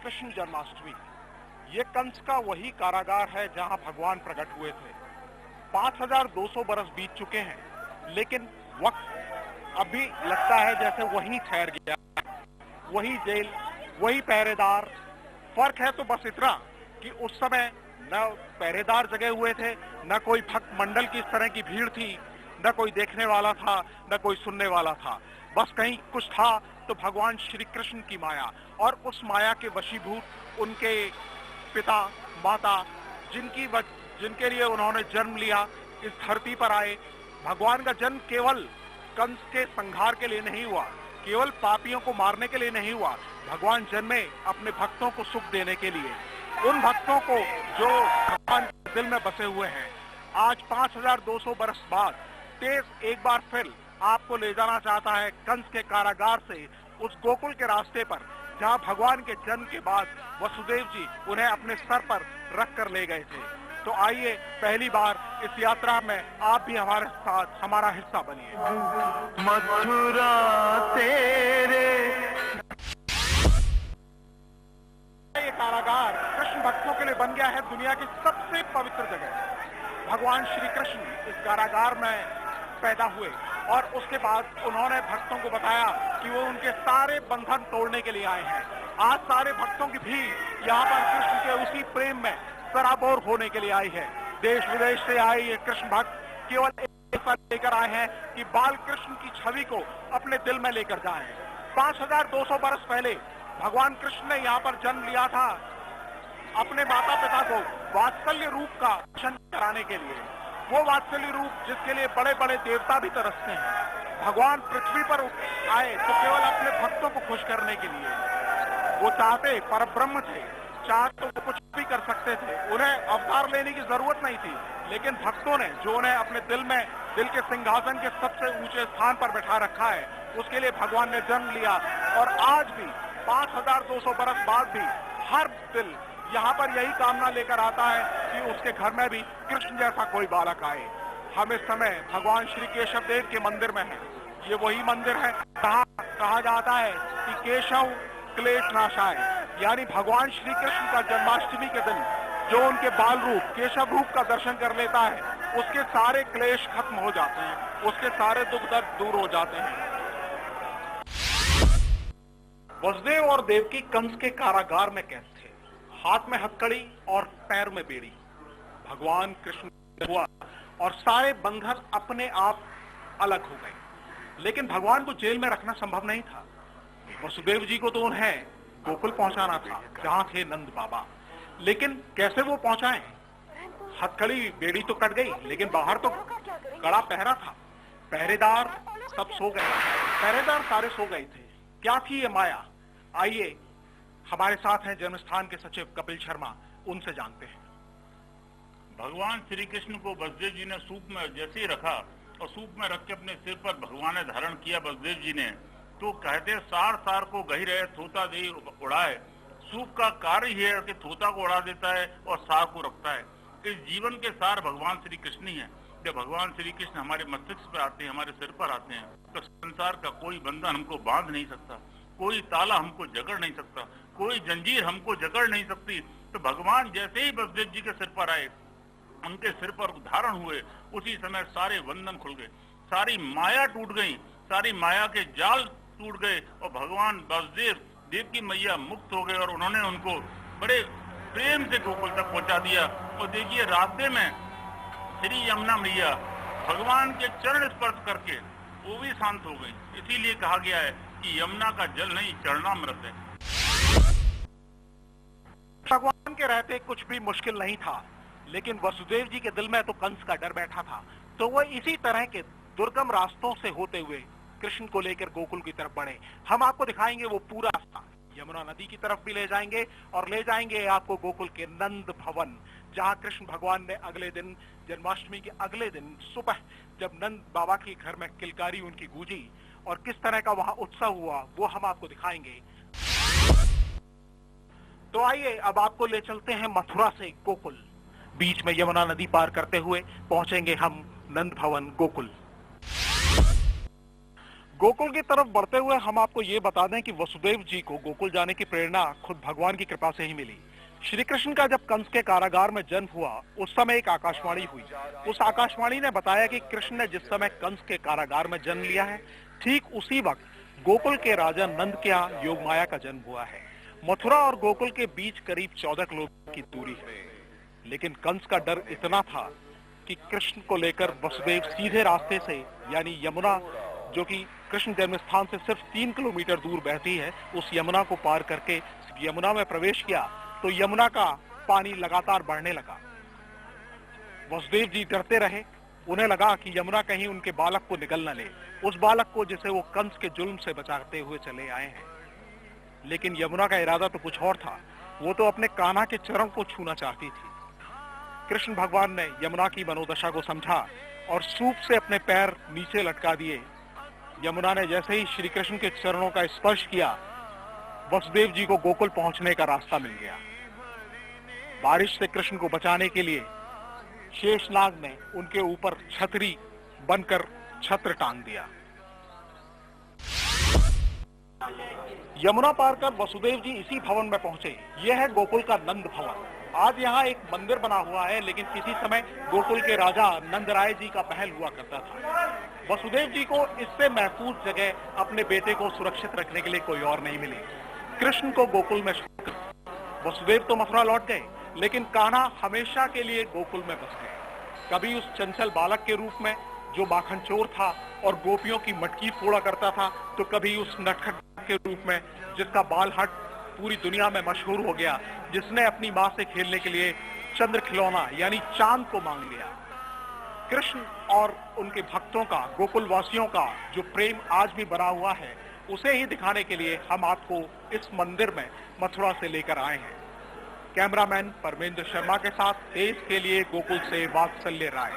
कृष्ण जन्माष्टमी। ये कंस का वही कारागार है जहां भगवान प्रकट हुए थे। 5200 बरस बीत चुके हैं, लेकिन वक्त अभी लगता है जैसे वहीं ठहर गया। वही जेल, वही पहरेदार। फर्क है तो बस इतना कि उस समय न पहरेदार जगे हुए थे, न कोई भक्त मंडल की इस तरह की भीड़ थी, न कोई देखने वाला था, न कोई सुनने वाला था। बस कहीं कुछ था तो भगवान श्री कृष्ण की माया, और उस माया के वशीभूत उनके पिता माता, जिनके लिए उन्होंने जन्म लिया, इस धरती पर आए। भगवान का जन्म केवल कंस के संहार के लिए नहीं हुआ, केवल पापियों को मारने के लिए नहीं हुआ। भगवान जन्मे अपने भक्तों को सुख देने के लिए, उन भक्तों को जो भगवान के दिल में बसे हुए हैं। आज 5200 बरस बाद तेज एक बार फिर आपको ले जाना चाहता है कंस के कारागार से उस गोकुल के रास्ते पर, जहां भगवान के जन्म के बाद वसुदेव जी उन्हें अपने सर पर रख कर ले गए थे। तो आइए पहली बार इस यात्रा में आप भी हमारे साथ हमारा हिस्सा बनिए। मथुरा तेरे ये कारागार कृष्ण भक्तों के लिए बन गया है दुनिया की सबसे पवित्र जगह। भगवान श्री कृष्ण इस कारागार में पैदा हुए और उसके बाद उन्होंने भक्तों को बताया कि वो उनके सारे बंधन तोड़ने के लिए आए हैं। आज सारे भक्तों की भीड़ यहाँ पर कृष्ण के उसी प्रेम में सराबोर होने के लिए आई है। देश विदेश से आए ये कृष्ण भक्त केवल एक लेकर आए हैं कि बाल कृष्ण की छवि को अपने दिल में लेकर जाएं। 5200 बरस पहले भगवान कृष्ण ने यहाँ पर जन्म लिया था अपने माता पिता को वात्सल्य रूप का दर्शन कराने के लिए। वो वात्सल्य रूप जिसके लिए बड़े बड़े देवता भी तरसते हैं। भगवान पृथ्वी पर आए तो केवल अपने भक्तों को खुश करने के लिए। वो चाहते परब्रह्म थे, चाहते तो वो कुछ भी कर सकते थे, उन्हें अवतार लेने की जरूरत नहीं थी। लेकिन भक्तों ने जो उन्हें अपने दिल के सिंहासन के सबसे ऊंचे स्थान पर बैठा रखा है, उसके लिए भगवान ने जन्म लिया। और आज भी 5200 बरस बाद भी हर दिल यहाँ पर यही कामना लेकर आता है कि उसके घर में भी कृष्ण जैसा कोई बालक आए। हम इस समय भगवान श्री केशव देव के मंदिर में हैं। ये वही मंदिर है जहाँ कहा जाता है कि केशव क्लेश नाशाय, यानी भगवान श्री कृष्ण का जन्माष्टमी के दिन जो उनके बाल रूप केशव रूप का दर्शन कर लेता है, उसके सारे क्लेश खत्म हो जाते हैं, उसके सारे दुख दर्द दूर हो जाते हैं। वसुदेव और देवकी कंस के कारागार में कैद थे, हाथ में हथकड़ी और पैर में बेड़ी। भगवान कृष्ण हुआ और सारे बंधन अपने आप अलग हो गए। लेकिन भगवान को जेल में रखना संभव नहीं था। वसुदेव जी को तो उन्हें गोकुल पहुंचाना था जहां थे नंद बाबा। लेकिन कैसे वो पहुंचाएं? हथकड़ी बेड़ी तो कट गई, लेकिन बाहर तो कड़ा पहरा था। पहरेदार सब सो गए, पहरेदार सारे सो गए थे। क्या थी ये माया? आइए हमारे साथ हैं जन्मस्थान के सचिव कपिल शर्मा, उनसे जानते हैं। भगवान श्री कृष्ण को वसुदेव जी ने सूप में जैसे ही रखा और सूप में रख के अपने सिर पर भगवान ने धारण किया वसुदेव जी ने, तो कहते सार सार को गही रहे थोता दे उड़ाए। सूप का कार्य ही है कि थोता को उड़ा देता है और सार को रखता है। इस जीवन के सार भगवान श्री कृष्ण ही है। जब भगवान श्री कृष्ण हमारे मस्तिष्क पर आते हैं, हमारे सिर पर आते हैं, तो संसार का कोई बंधन हमको बांध नहीं सकता, कोई ताला हमको जकड़ नहीं सकता, कोई जंजीर हमको जकड़ नहीं सकती। तो भगवान जैसे ही वसुदेव जी के सिर पर आए, उनके सिर पर धारण हुए, उसी समय सारे बंधन खुल गए, सारी माया टूट गई, सारी माया के जाल टूट गए और भगवान वसुदेव देव की मैया मुक्त हो गए और उन्होंने उनको बड़े प्रेम से गोकुल तक पहुंचा दिया। और देखिए रास्ते में श्री यमुना मैया भगवान के चरण स्पर्श करके वो भी शांत हो गई। इसीलिए कहा गया है कि यमुना का जल नहीं चरणामृत है। भगवान के रहते कुछ भी मुश्किल नहीं था, लेकिन वसुदेव जी के दिल में तो कंस का डर बैठा था। तो वो इसी तरह के दुर्गम रास्तों से होते हुए कृष्ण को लेकर गोकुल की तरफ बढ़े। हम आपको दिखाएंगे वो पूरा रास्ता, यमुना नदी की तरफ भी ले जाएंगे और ले जाएंगे आपको गोकुल के नंद भवन, जहां कृष्ण भगवान ने अगले दिन, जन्माष्टमी के अगले दिन सुबह जब नंद बाबा के घर में किलकारी उनकी गूंजी और किस तरह का वहां उत्सव हुआ, वो हम आपको दिखाएंगे। तो आइए अब आपको ले चलते हैं मथुरा से गोकुल। बीच में यमुना नदी पार करते हुए पहुंचेंगे हम नंद भवन गोकुल। गोकुल की तरफ बढ़ते हुए हम आपको ये बता दें कि वसुदेव जी को गोकुल जाने की प्रेरणा खुद भगवान की कृपा से ही मिली। श्री कृष्ण का जब कंस के कारागार में जन्म हुआ, उस समय एक आकाशवाणी हुई। उस आकाशवाणी ने बताया कि कृष्ण ने जिस समय कंस के कारागार में जन्म लिया है, ठीक उसी वक्त गोकुल के राजा नंद के यहाँ योगमाया का जन्म हुआ है। मथुरा और गोकुल के बीच करीब 14 किलोमीटर की दूरी है, लेकिन कंस का डर इतना था कि कृष्ण को लेकर वसुदेव सीधे रास्ते से, यानी यमुना जो कि कृष्ण जन्म स्थान से सिर्फ 3 किलोमीटर दूर बहती है, उस यमुना को पार करके यमुना में प्रवेश किया तो यमुना का पानी लगातार बढ़ने लगा। वसुदेव जी डरते रहे। उन्हें लगा कि यमुना कहीं उनके बालक को निगल न ले, उस बालक को जिसे वो कंस के जुल्म से बचाते हुए चले आए हैं। लेकिन यमुना का इरादा तो कुछ और था। वो तो अपने कान्हा के चरण को छूना चाहती थी। कृष्ण भगवान ने यमुना की मनोदशा को समझा और सूप से अपने पैर नीचे लटका दिए। यमुना ने जैसे ही श्री कृष्ण के चरणों का स्पर्श किया, वसुदेव जी को गोकुल पहुंचने का रास्ता मिल गया। बारिश से कृष्ण को बचाने के लिए शेषनाग ने उनके ऊपर छतरी बनकर छत्र टांग दिया। यमुना पार कर वसुदेव जी इसी भवन में पहुंचे। यह है गोकुल का नंद भवन। आज यहाँ एक मंदिर बना हुआ है, लेकिन किसी समय गोकुल के राजा नंदराय जी का महल हुआ करता था। वसुदेव जी को इससे महफूज जगह अपने बेटे को सुरक्षित रखने के लिए कोई और नहीं मिली। कृष्ण को गोकुल में छोड़कर वसुदेव तो मथुरा लौट गए, लेकिन कान्हा हमेशा के लिए गोकुल में बस गए। कभी उस चंचल बालक के रूप में जो माखन चोर था और गोपियों की मटकी फोड़ा करता था, तो कभी उस नटखट के रूप में जिसका बाल हट पूरी दुनिया में मशहूर हो गया, जिसने अपनी मां से खेलने के लिए चंद्र खिलौना यानी चांद को मांग लिया। कृष्ण और उनके भक्तों का, गोकुल वासियों का जो प्रेम आज भी बना हुआ है, उसे ही दिखाने के लिए हम आपको इस मंदिर में मथुरा से लेकर आए हैं। कैमरामैन परमेंद्र शर्मा के साथ देश के लिए गोकुल से वात्सल्य राय।